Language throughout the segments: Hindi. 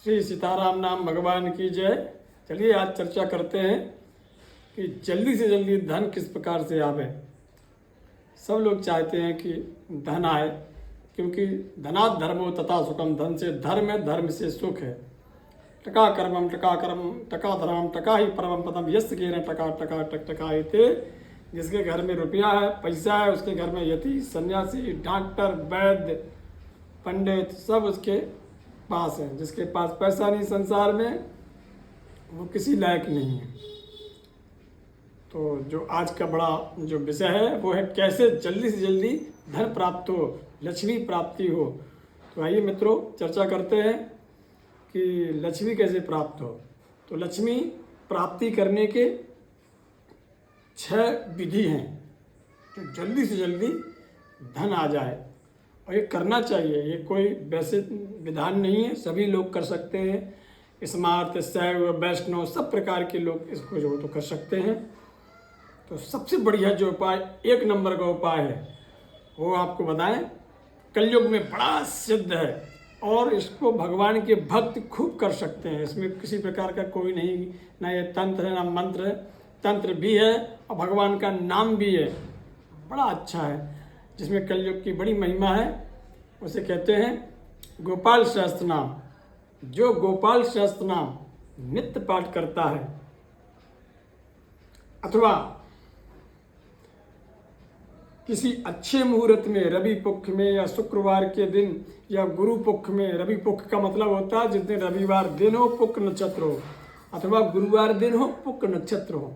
श्री सीताराम नाम भगवान की जय। चलिए आज चर्चा करते हैं कि जल्दी से जल्दी धन किस प्रकार से आवे। सब लोग चाहते हैं कि धन आए, क्योंकि धनात् धर्मो तथा सुखम, धन से धर्म है, धर्म से सुख है। टका कर्मम टका कर्म टका धर्मम टका ही परमम पदम यस्य के न टका टका टक टका हिते। जिसके घर में रुपया है, पैसा है, उसके घर में यति, सन्यासी, डॉक्टर, वैद्य, पंडित सब उसके पास है। जिसके पास पैसा नहीं संसार में, वो किसी लायक नहीं है। तो जो आज का बड़ा जो विषय है वो है कैसे जल्दी से जल्दी धन प्राप्त हो, लक्ष्मी प्राप्ति हो। तो आइए मित्रों चर्चा करते हैं कि लक्ष्मी कैसे प्राप्त हो। तो लक्ष्मी प्राप्ति करने के 6 विधि हैं जो जल्दी से जल्दी धन आ जाए, और ये करना चाहिए। ये कोई वैसे विधान नहीं है, सभी लोग कर सकते हैं। स्मार्त, शैव, वैष्णव सब प्रकार के लोग इसको जो तो कर सकते हैं। तो सबसे बढ़िया जो उपाय, 1 नंबर का उपाय है, वो आपको बताएं, कलयुग में बड़ा सिद्ध है और इसको भगवान के भक्त खूब कर सकते हैं। इसमें किसी प्रकार का कोई नहीं, ना ये तंत्र है ना मंत्र है। तंत्र भी है और भगवान का नाम भी है, बड़ा अच्छा है, जिसमें कलयुग की बड़ी महिमा है। उसे कहते हैं गोपाल सहस्त्र नाम। जो गोपाल सहस्त्र नाम नित्य पाठ करता है, अथवा किसी अच्छे मुहूर्त में, रवि पक्ष में या शुक्रवार के दिन या गुरु पक्ष में, रवि पक्ष का मतलब होता है जिस दिन रविवार दिन हो, पुक नक्षत्र हो, अथवा गुरुवार दिन हो, पुक नक्षत्र हो,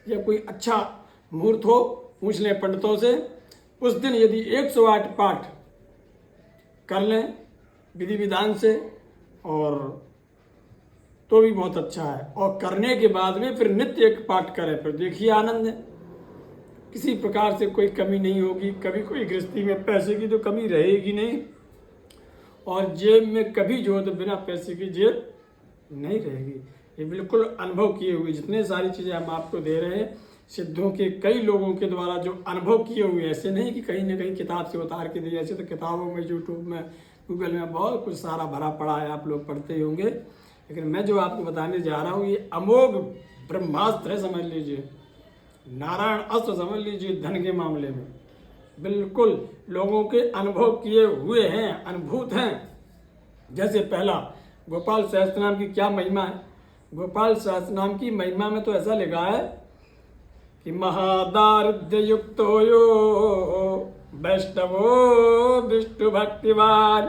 या कोई अच्छा मुहूर्त हो, पूछ लें पंडितों से। उस दिन यदि 108 पाठ कर लें विधि विधान से, और तो भी बहुत अच्छा है। और करने के बाद में फिर नित्य एक पाठ करें, फिर देखिए आनंद है। किसी प्रकार से कोई कमी नहीं होगी। कभी कोई गृहस्थी में पैसे की तो कमी रहेगी नहीं, और जेब में कभी जो तो बिना पैसे की जेब नहीं रहेगी। ये बिल्कुल अनुभव किए हुए जितने सारी चीज़ें हम आपको दे रहे हैं, सिद्धों के कई लोगों के द्वारा जो अनुभव किए हुए, ऐसे नहीं कि कहीं ना कहीं किताब से उतार के दिए। ऐसे तो किताबों में, यूट्यूब में, गूगल में बहुत कुछ सारा भरा पड़ा है, आप लोग पढ़ते ही होंगे। लेकिन मैं जो आपको बताने जा रहा हूँ ये अमोघ ब्रह्मास्त्र है, समझ लीजिए, नारायण अस्त्र समझ लीजिए। धन के मामले में बिल्कुल लोगों के अनुभव किए हुए हैं, अनुभूत हैं। जैसे पहला, गोपाल सहस्त्र नाम की क्या महिमा है। गोपाल सहस्त्र नाम की महिमा में तो ऐसा लिखा है कि महादारिद्र्य युक्त हो यो वैष्णवो विष्णु भक्तिवान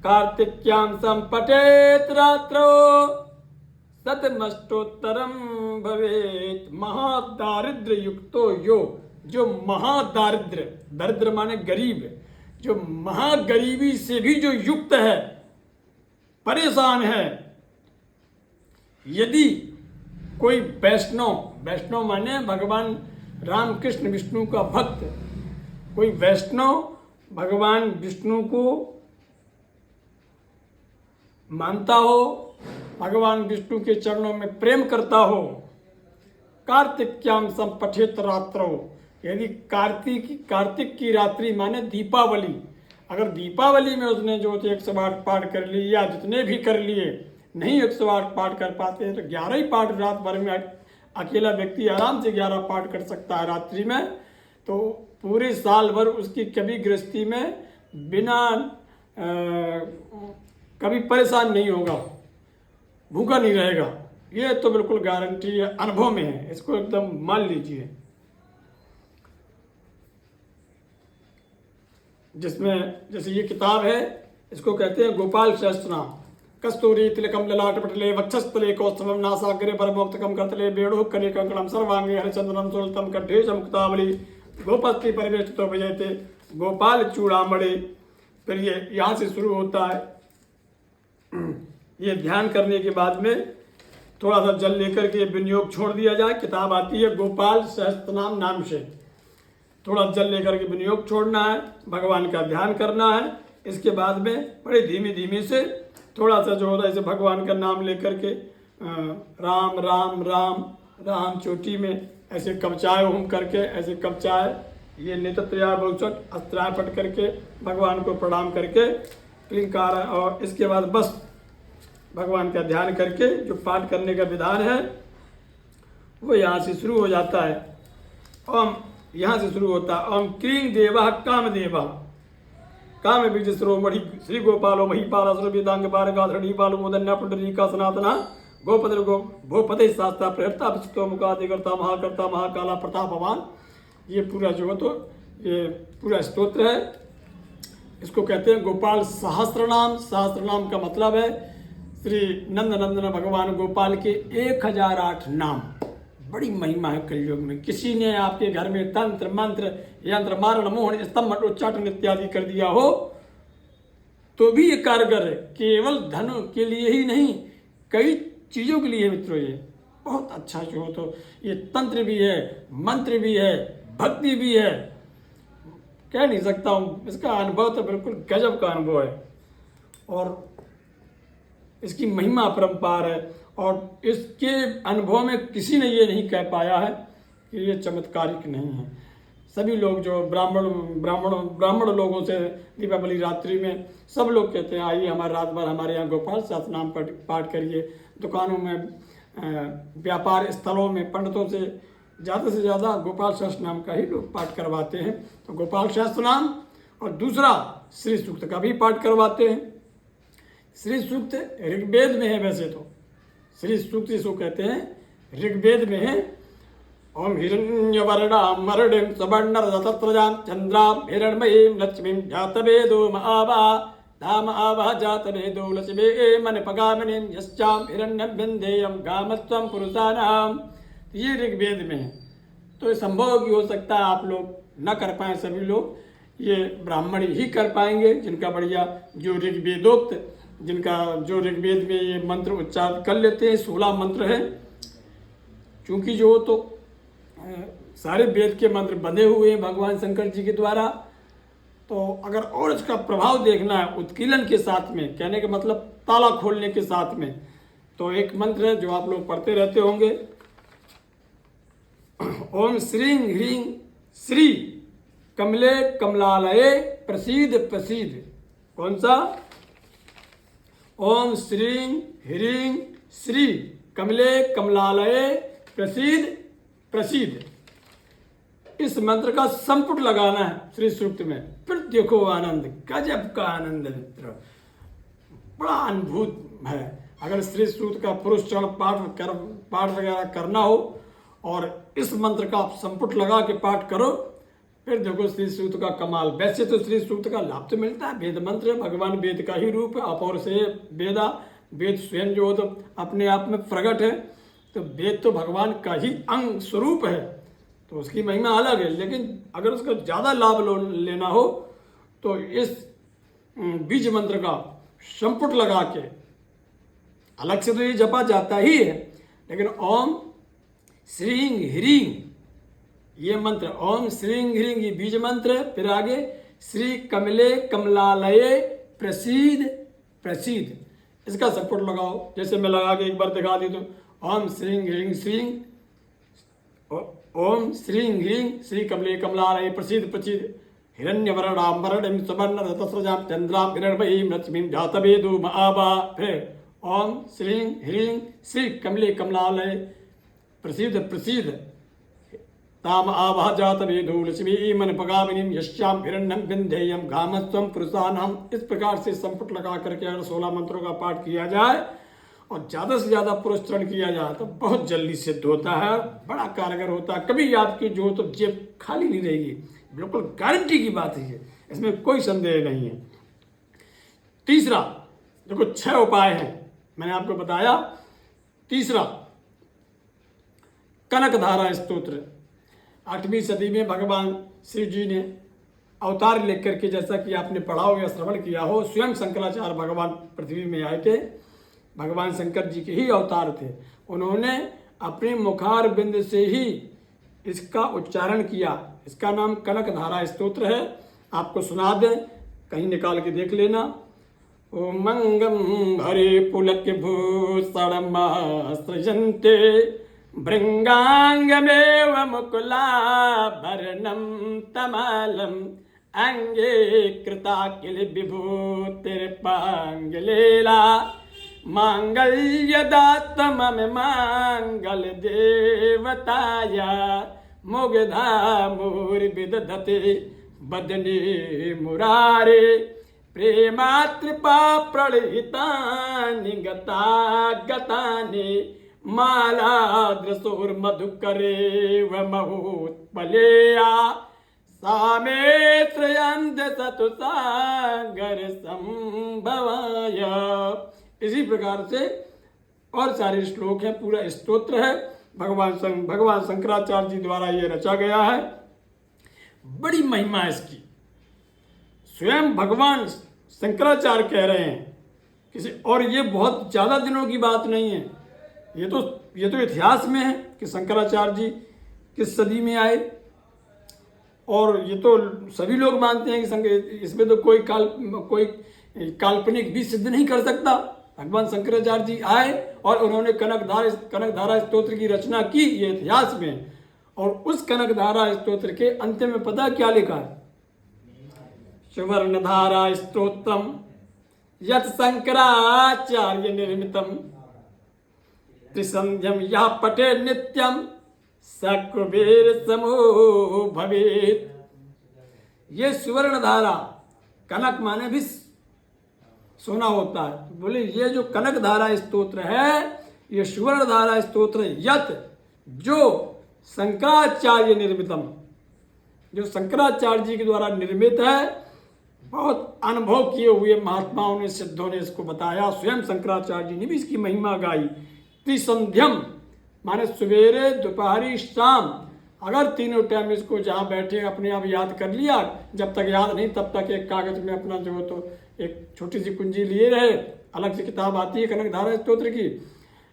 कार्तिक्याम संपठेत रात्रो सतमष्टोत्तरम भवेत। महादारिद्र्य युक्तो यो, जो महादारिद्र्य, दरिद्र माने गरीब, जो महागरीबी से भी जो युक्त है, परेशान है, यदि कोई वैष्णव, वैष्णव माने भगवान राम कृष्ण विष्णु का भक्त, कोई वैष्णव भगवान विष्णु को मानता हो, भगवान विष्णु के चरणों में प्रेम करता हो, कार्तिक्याम संपठित रात्रो, यदि कार्तिक की रात्रि माने दीपावली, अगर दीपावली में उसने जो 108 पाठ कर लिए, या जितने भी कर लिए, नहीं 108 पाठ कर पाते हैं तो 11 ही पाठ रात भर में अकेला व्यक्ति आराम से 11 पाठ कर सकता है रात्रि में। तो पूरे साल भर उसकी कभी गृहस्थी में बिना कभी परेशान नहीं होगा, भूखा नहीं रहेगा। ये तो बिल्कुल गारंटी है, अनुभव में है, इसको एकदम मान लीजिए। जिसमें जैसे ये किताब है, इसको कहते हैं गोपाल सहस्त्र नाम। कस्तूरी तिलकम ललाट पटले वक्षस्थले कौस्तभम नासाग्रे परमोक्तकम करतले बेड़ो कने कंकणम सर्वांगे हरिचंद्रम सुलतम कंठे मुक्तावली गोपस्ति परिवेष्टितो विजयते गोपाल चूड़ामणि। फिर ये यहाँ से शुरू होता है। ये ध्यान करने के बाद में थोड़ा सा जल लेकर के विनियोग छोड़ दिया जाए। किताब आती है गोपाल सहस्त्रनाम नाम से। थोड़ा जल लेकर के विनियोग छोड़ना है, भगवान का ध्यान करना है। इसके बाद में बड़े धीमे धीमे से थोड़ा सा जो होता है, जैसे भगवान का नाम लेकर के राम राम राम राम चोटी में ऐसे कवचाए होम करके, ऐसे कवचाए, ये नेत्रत्रया बहुचट अस्त्राय पट करके भगवान को प्रणाम करके क्लिंकार। और इसके बाद बस भगवान का ध्यान करके जो पाठ करने का विधान है वो यहाँ से शुरू हो जाता है। ओम यहाँ से शुरू होता है ओम क्रीं देवा काम देवा काम बीज श्रोमणि श्री गोपालो महिपाल सुरभिदांग बारगाधरणी पालो मोदन्या पुंडरीका सनातना गोपद भोपते शास्त्रा प्रहर्ता विचितो मुखादिकर्ता महाकर्ता महाकाला प्रतापवान। ये पूरा जो है तो ये पूरा स्तोत्र है। इसको कहते हैं गोपाल सहस्त्रनाम। सहस्त्रनाम का मतलब है श्री नंद नंदन भगवान गोपाल के 1008 नाम। बड़ी महिमा है कलयुग में। किसी ने आपके घर में तंत्र मंत्र यंत्र मारण मोहन स्तंभ उच्चाटन इत्यादि कर दिया हो तो भी ये कारगर है। केवल धन के लिए ही नहीं, कई चीज़ों के लिए मित्रों ये बहुत अच्छा जो हो तो ये तंत्र भी है, मंत्र भी है, भक्ति भी है। कह नहीं सकता हूँ, इसका अनुभव तो बिल्कुल गजब का अनुभव है और इसकी महिमा अपरंपार है। और इसके अनुभव में किसी ने ये नहीं कह पाया है कि ये चमत्कारिक नहीं है। सभी लोग जो ब्राह्मण लोगों से दीपावली रात्रि में सब लोग कहते हैं आइए हमारे रात भर हमारे यहाँ गोपाल सहस्त्रनाम पाठ करिए। दुकानों में, व्यापार स्थलों में पंडितों से ज़्यादा गोपाल सहस्त्रनाम का ही लोग पाठ करवाते हैं। तो गोपाल सहस्त्रनाम और दूसरा श्री सूक्त का भी पाठ करवाते हैं। श्री सूक्त ऋग्वेद में है। वैसे तो श्री सूक्त जिसको कहते हैं ऋग्वेद में है। ओम हिरण्यवर्णाम मरुडिम सवर्णरजतत्रजाम चंद्राम हिरण्मयीं लक्ष्मीं जातवेदो महावा धाम आवा जातवेदो लक्ष्मी मनपगामिनीं यश्चाम हिरण्यं विन्देयं गामस्त्वं पुरुषाणाम। ये ऋग्वेद में है। तो ये संभव भी हो सकता है आप लोग न कर पाएँ। सभी लोग ये ब्राह्मण ही कर पाएंगे जिनका बढ़िया जो ऋग्वेदोक्त, जिनका जो ऋग्वेद में ये मंत्र उच्चारण कर लेते हैं। 16 मंत्र हैं। चूँकि जो तो सारे वेद के मंत्र बंधे हुए हैं भगवान शंकर जी के द्वारा। तो अगर और इसका प्रभाव देखना है उत्कीलन के साथ में, कहने का मतलब ताला खोलने के साथ में, तो एक मंत्र है जो आप लोग पढ़ते रहते होंगे। ओम श्रीं ह्रीं श्री कमले कमलालये प्रसीद प्रसीद। कौन सा? ओम श्रीं ह्रीं श्री कमले कमलालये प्रसीद प्रसीद। इस मंत्र का संपुट लगाना है श्री सूक्त में। फिर देखो आनंद, गजब का आनंद मित्र, बड़ा अनुभूत है। अगर श्री सूक्त का पुरुषचरण पाठ वगैरह करना हो और इस मंत्र का संपुट लगा के पाठ करो, फिर देखो श्री सूक्त का कमाल। वैसे तो श्री सूक्त का लाभ तो मिलता है, वेद मंत्र है, भगवान वेद का ही रूप है। अपौर से वेदा, वेद स्वयं जो हो तो अपने आप में प्रकट है। तो वेद तो भगवान का ही अंग स्वरूप है, तो उसकी महिमा अलग है। लेकिन अगर उसका ज़्यादा लाभ लेना हो तो इस बीज मंत्र का संपुट लगा के, अलग से तो ये जपा जाता ही है, लेकिन ओम श्रीं ह्रीं ये मंत्र, ओम श्रीं ह्रीं ये बीज मंत्र है। फिर आगे श्री कमले कमलालये प्रसीद प्रसीद, इसका संपुट लगाओ। जैसे मैं लगा के एक बार दिखा दी तो ओम श्रीं ह्रीं श्रीं, ओम श्रीं ह्रीं श्री कमले कमलालये प्रसीद प्रसीद हिरण्यवर्णाम मरुडिं सवर्णरजतस्रजां चंद्रां हिरण्मयीं लक्ष्मीं जातवेदो महावा। फिर ओम श्रीं ह्रीं श्री कमले कमलालये प्रसीद प्रसीद ताम आवाह जातवेदो लक्ष्मी मनपगामिनीं यश्याम हिरण्यं विन्देयं गामस्त्वं पुरुषाणाम। इस प्रकार से संपुट लगा करके अगर 16 मंत्रों का पाठ किया जाए और ज़्यादा से ज़्यादा पुरस्चरण किया जाए तो बहुत जल्दी सिद्ध होता है, बड़ा कारगर होता है। कभी आपकी जो तो जेब खाली नहीं रहेगी, बिल्कुल गारंटी की बात है, इसमें कोई संदेह नहीं है। तीसरा देखो 6 उपाय हैं मैंने आपको बताया। तीसरा कनकधारा स्तोत्र। 8वीं सदी में भगवान शिव जी ने अवतार लेकर के, जैसा कि आपने पढ़ा हो या श्रवण किया हो, स्वयं शंकराचार्य भगवान पृथ्वी में आए थे। भगवान शंकर जी के ही अवतार थे। उन्होंने अपने मुखार बिंद से ही इसका उच्चारण किया। इसका नाम कनकधारा स्तोत्र है। आपको सुना दें, कहीं निकाल के देख लेना। ओम मंगम हरे पुलक भूषणम सृजन्ते भृंगांगमेव मुकुलाभरणं तमालम अंगे कृता किल विभूतिर्पांगलीला मांगल्यदातं मम मांगल देवताय मुग्धा मुर्विदधते बदने मुरारे प्रेमात्रिपा प्रणहितानि गतानि मालाद्रसुर्मधुकरेव महोत्पलेया सा मे त्रयन्त सतुसागर संभवाय। इसी प्रकार से और सारे श्लोक हैं, पूरा स्तोत्र है, भगवान शंकराचार्य जी द्वारा ये रचा गया है। बड़ी महिमा है इसकी, स्वयं भगवान शंकराचार्य कह रहे हैं किसी, और ये बहुत ज़्यादा दिनों की बात नहीं है, ये तो इतिहास में है कि शंकराचार्य जी किस सदी में आए, और ये तो सभी लोग मानते हैं कि इसमें तो कोई काल्पनिक भी सिद्ध नहीं कर सकता। भगवान शंकराचार्य जी आए और उन्होंने कनकधारा स्तोत्र की रचना की, ये इतिहास में। और उस कनकधारा स्तोत्र के अंत में पता क्या लिखा है? सुवर्णधारा स्तोत्रम यत् शंकराचार्य निर्मितम त्रिसंध्यम यः पठे नित्यम स कुबेर समो भवेत्। ये सुवर्णधारा, कनक माने भी सोना होता है, तो बोले ये जो कनकधारा स्तोत्र है, ये सुवर्णधारा स्तोत्र यत्, जो शंकराचार्य निर्मितम, जो शंकराचार्य जी के द्वारा निर्मित है, बहुत अनुभव किए हुए महात्माओं ने, सिद्धों ने इसको बताया, स्वयं शंकराचार्य जी ने भी इसकी महिमा गाई। त्रिसंध्यम माने सवेरे दोपहरी शाम, अगर तीनों टाइम इसको जहाँ बैठे अपने आप याद कर लिया, जब तक याद नहीं तब तक एक कागज में अपना जो तो एक छोटी सी कुंजी लिए रहे, अलग से किताब आती है कनकधारा स्तोत्र की,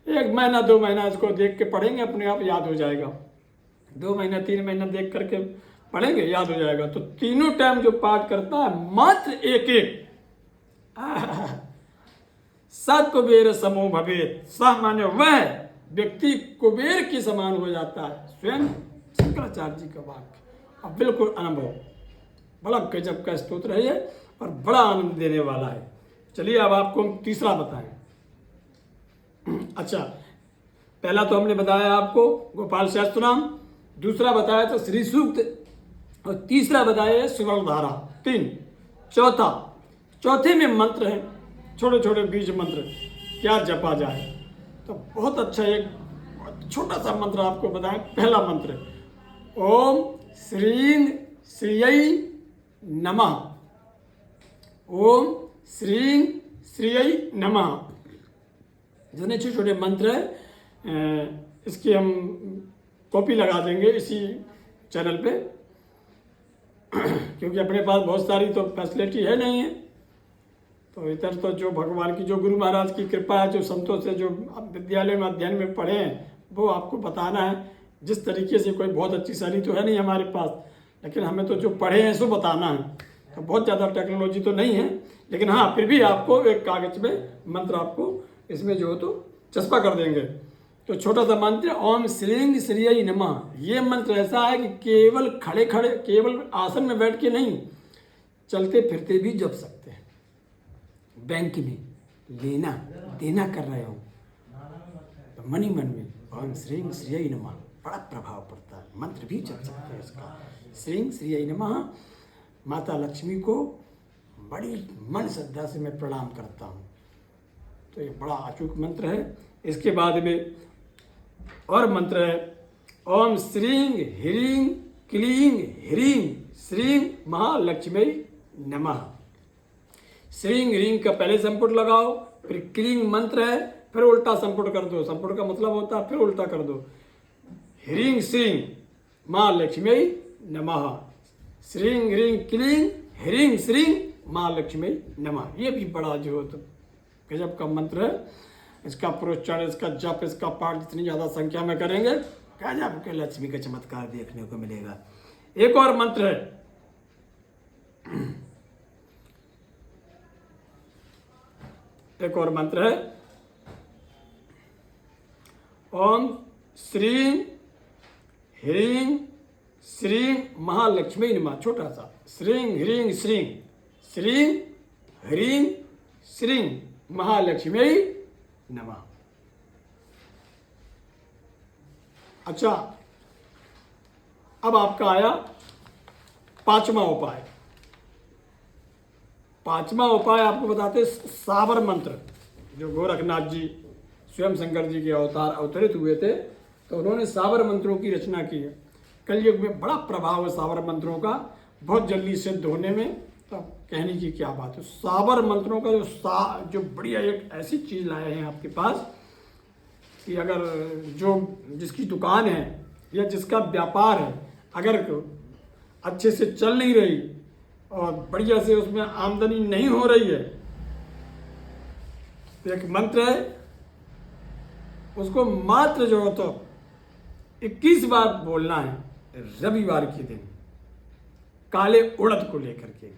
1 महीना 2 महीना इसको देख के पढ़ेंगे, अपने आप याद हो जाएगा। 2 महीना 3 महीना देख करके पढ़ेंगे, याद हो जाएगा। तो तीनों टाइम जो पाठ करता है, मात्र एक स कुबेर समो भवेत्। सह माने वह व्यक्ति कुबेर के समान हो जाता है, स्वयं शंकराचार्य जी का वाक्य। अब बिल्कुल अनुभव, बड़ा गजब का स्तोत्र है ये, और बड़ा आनंद देने वाला है। चलिए अब आपको हम तीसरा बताएं। अच्छा, पहला तो हमने बताया आपको गोपाल सहस्त्रनाम, दूसरा बताया था श्री सूक्त, और तीसरा बताया सुवर्णधारा। 3, चौथे में मंत्र है, छोटे छोटे बीज मंत्र, क्या जपा जाए। तो बहुत अच्छा एक छोटा सा मंत्र आपको बताएं। पहला मंत्र, ओम श्रीं श्रीयै नमः। ओम श्रीं श्रीयै नमः। जितने छोटे छोटे मंत्र हैं, इसकी हम कॉपी लगा देंगे इसी चैनल पे, क्योंकि अपने पास बहुत सारी तो फैसिलिटी है नहीं है। तो इधर तो जो भगवान की, जो गुरु महाराज की कृपा है, जो संतों से जो विद्यालय में अध्ययन में पढ़े हैं, वो आपको बताना है। जिस तरीके से कोई बहुत अच्छी शैली तो है नहीं हमारे पास, लेकिन हमें तो जो पढ़े हैं सो बताना है। तो बहुत ज़्यादा टेक्नोलॉजी तो नहीं है, लेकिन हाँ फिर भी आपको एक कागज में मंत्र आपको इसमें जो हो तो चस्पा कर देंगे। तो छोटा सा मंत्र, ओम श्रीं श्रीयै नमः। ये मंत्र ऐसा है कि केवल खड़े केवल आसन में बैठ के नहीं, चलते फिरते भी जप सकते हैं। बैंक में लेना देना कर रहे हो तो मन ही मन में ओम श्रीं श्रीयै नमः, बड़ा प्रभाव पड़ता है। मंत्र भी जप सकते हैं इसका, श्रीं श्रीयै नमः। माता लक्ष्मी को बड़ी मन श्रद्धा से मैं प्रणाम करता हूँ। तो ये बड़ा अचूक मंत्र है। इसके बाद में और मंत्र है, ओम श्रीं ह्रीं क्लीं ह्रीं श्रीं महालक्ष्मी नमः। श्रीं ह्रीं का पहले संपुट लगाओ, फिर क्लीं मंत्र है, फिर उल्टा संपुट कर दो। संपुट का मतलब होता है फिर उल्टा कर दो। ह्रीं श्रीं महालक्ष्मी नमः, श्रीं ह्रीं क्लीं ह्रीं श्रीं महालक्ष्मी नमः। ये भी बड़ा जो हो तो गजब का मंत्र है। इसका प्रोच्चारण, इसका जप, इसका पाठ जितनी ज़्यादा संख्या में करेंगे, गजब के लक्ष्मी का चमत्कार देखने को मिलेगा। एक और मंत्र है, एक और मंत्र है, ओम श्रीं ह्रीं श्रीं महालक्ष्मी नमः। छोटा सा, श्रीं ह्रीं श्रीं श्रीं ह्रीं श्रीं महालक्ष्मी नमः। अच्छा, अब आपका आया पांचवा उपाय। पांचवा उपाय आपको बताते साबर मंत्र, जो गोरखनाथ जी स्वयं शंकर जी के अवतार अवतरित हुए थे, तो उन्होंने साबर मंत्रों की रचना की है। कलयुग में बड़ा प्रभाव है साबर मंत्रों का, बहुत जल्दी सिद्ध होने में, तो कहने की क्या बात है। साबर मंत्रों का जो बढ़िया एक ऐसी चीज़ लाए हैं आपके पास कि अगर जो जिसकी दुकान है या जिसका व्यापार है, अगर अच्छे से चल नहीं रही और बढ़िया से उसमें आमदनी नहीं हो रही है, तो एक मंत्र है, उसको मात्र जो हो तो 21 बार बोलना है रविवार के दिन, काले उड़द को लेकर के।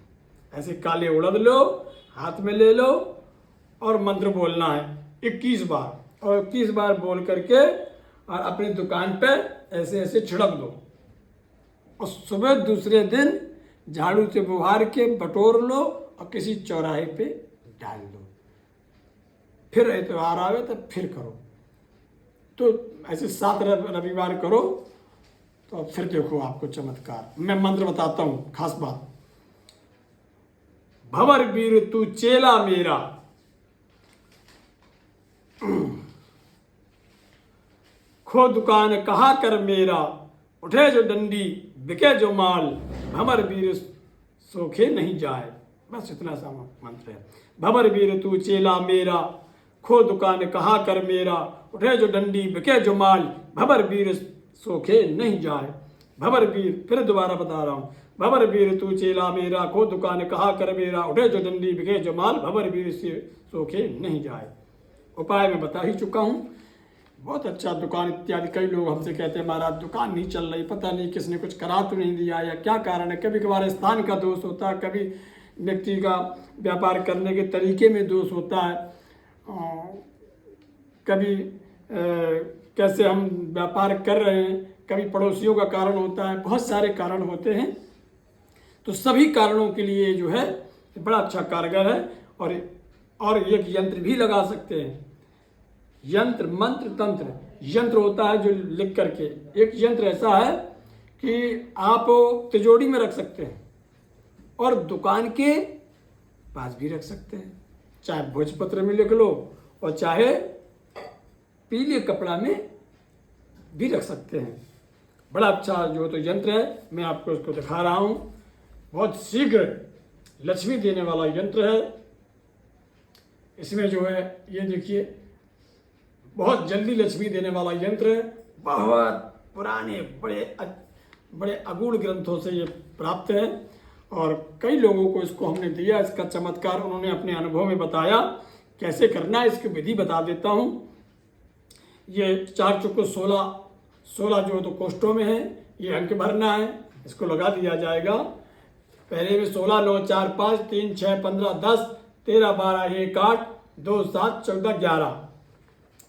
ऐसे काले उड़द लो, हाथ में ले लो और मंत्र बोलना है 21 बार, और 21 बार बोल करके और अपनी दुकान पे ऐसे ऐसे छिड़क दो, और सुबह दूसरे दिन झाड़ू से बुहार के बटोर लो और किसी चौराहे पे डाल दो। फिर एतवार आवे तो फिर करो। तो ऐसे 7 रविवार करो, तो फिर देखो आपको चमत्कार। मैं मंत्र बताता हूँ, खास बात। भंवर वीर तू चेला मेरा, खो दुकान कहा कर मेरा, उठे जो डंडी बिके जो माल, भंवर वीर सोखे नहीं जाए। बस इतना सा मंत्र है। भंवर वीर तू चेला मेरा, खो दुकान कहा कर मेरा, उठे जो डंडी बिके जो माल, भंवर वीर सोखे नहीं जाए। भंवर वीर, फिर दोबारा बता रहा हूँ। भंवर वीर तू चेला मेरा, खो दुकान कहा कर मेरा, उठे जो डंडी बिके जो माल, भंवर वीर सोखे नहीं जाए। उपाय मैं बता ही चुका हूँ। बहुत अच्छा। दुकान इत्यादि, कई लोग हमसे कहते हैं महाराज दुकान नहीं चल रही, पता नहीं किसने कुछ करा तो नहीं दिया या क्या कारण है। कभी कभार स्थान का दोष होता है, कभी व्यक्ति का व्यापार करने के तरीके में दोष होता है, कभी कैसे हम व्यापार कर रहे हैं, कभी पड़ोसियों का कारण होता है, बहुत सारे कारण होते हैं। तो सभी कारणों के लिए जो है बड़ा अच्छा कारगर है। और एक यंत्र भी लगा सकते हैं। यंत्र, मंत्र, तंत्र। यंत्र होता है जो लिख करके, एक यंत्र ऐसा है कि आप तिजोरी में रख सकते हैं और दुकान के पास भी रख सकते हैं। चाहे भोजपत्र में लिख लो और चाहे पीले कपड़ा में भी रख सकते हैं। बड़ा अच्छा जो तो यंत्र है, मैं आपको उसको दिखा रहा हूँ। बहुत शीघ्र लक्ष्मी देने वाला यंत्र है। इसमें जो है ये देखिए, बहुत जल्दी लक्ष्मी देने वाला यंत्र है। बहुत पुराने बड़े अगूढ़ ग्रंथों से ये प्राप्त है और कई लोगों को इसको हमने दिया। इसका चमत्कार उन्होंने अपने अनुभव में बताया। कैसे करना है इसकी विधि बता देता हूँ। ये 4 चौको 16 जो तो कोष्ठों में है, ये अंक भरना है। इसको लगा दिया जाएगा। पहले में 16, 9, 4, 5, 3, 6, 15, 10, 13, 12, 1, 8, 2, 7, 14, 11।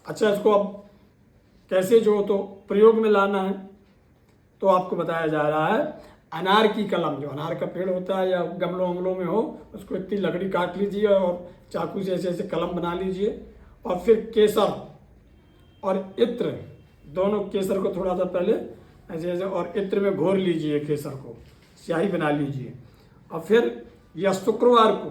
अच्छा, इसको अब कैसे जो तो प्रयोग में लाना है, तो आपको बताया जा रहा है। अनार की कलम, जो अनार का पेड़ होता है या गमलों वमलों में हो, उसको इतनी लकड़ी काट लीजिए और चाकू से ऐसे ऐसे कलम बना लीजिए। और फिर केसर और इत्र, दोनों, केसर को थोड़ा सा पहले ऐसे ऐसे और इत्र में घोर लीजिए, केसर को स्याही बना लीजिए। और फिर यह शुक्रवार को,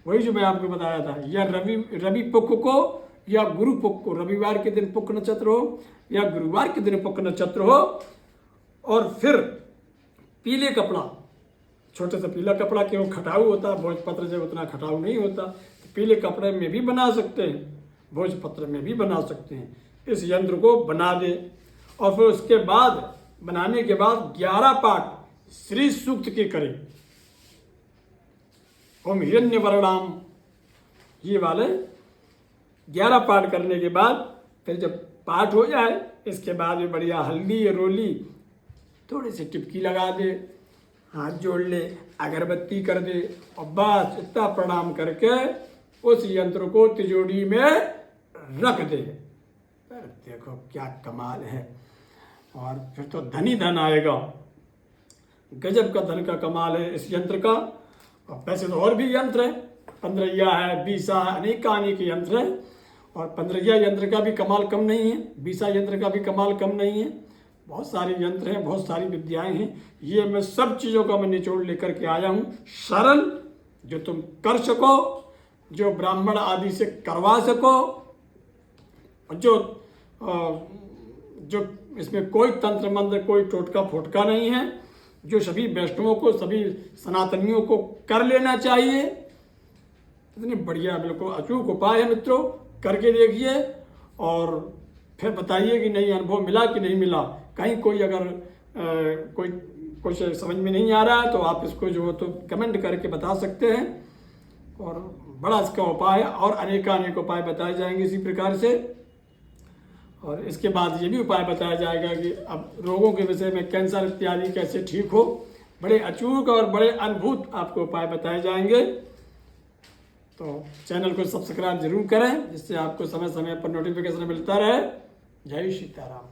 वही जो मैं आपको बताया था, या रवि पुख को या गुरु पुख को, रविवार के दिन पुख नक्षत्र हो या गुरुवार के दिन पुख नक्षत्र हो, और फिर पीले कपड़ा, छोटे से पीला कपड़ा, क्यों खटाऊ होता है, भोजपत्र से उतना खटाऊ नहीं होता, तो पीले कपड़े में भी बना सकते हैं, भोजपत्र में भी बना सकते हैं। इस यंत्र को बना दे और फिर उसके बाद, बनाने के बाद 11 पाठ श्री सूक्त के करें। ओम हिरण्यवर्णाम, ये वाले 11 पाठ करने के बाद फिर जब पाठ हो जाए, इसके बाद भी बढ़िया हल्दी रोली थोड़ी सी टिपकी लगा दे, हाथ जोड़ ले, अगरबत्ती कर दे और बस इतना प्रणाम करके उस यंत्र को तिजोरी में रख दे। फिर देखो क्या कमाल है। और फिर तो धन ही धन आएगा। गजब का धन का कमाल है इस यंत्र का। और वैसे तो और भी यंत्र है, 15 है, 20 है, अनेक यंत्र है। और 15 यंत्र का भी कमाल कम नहीं है, 20 यंत्र का भी कमाल कम नहीं है। बहुत सारे यंत्र हैं, बहुत सारी विद्याएं हैं। ये मैं सब चीज़ों का मैं निचोड़ लेकर के आया हूँ, सरल, जो तुम कर सको, जो ब्राह्मण आदि से करवा सको, और जो इसमें कोई तंत्र मंत्र, कोई टोटका फोटका नहीं है, जो सभी वैष्णवों को, सभी सनातनियों को कर लेना चाहिए। इतनी बढ़िया बिल्कुल अचूक उपाय है मित्रों, करके देखिए और फिर बताइए कि नहीं अनुभव मिला कि नहीं मिला। कहीं कोई अगर कोई कुछ समझ में नहीं आ रहा है तो आप इसको जो तो कमेंट करके बता सकते हैं। और बड़ा इसका उपाय है और अनेक उपाय बताए जाएंगे इसी प्रकार से। और इसके बाद ये भी उपाय बताया जाएगा कि अब रोगों के विषय में, कैंसर इत्यादि कैसे ठीक हो। बड़े अचूक और बड़े अद्भुत आपको उपाय बताए जाएंगे। तो चैनल को सब्सक्राइब जरूर करें, जिससे आपको समय समय पर नोटिफिकेशन मिलता रहे। जय सीताराम।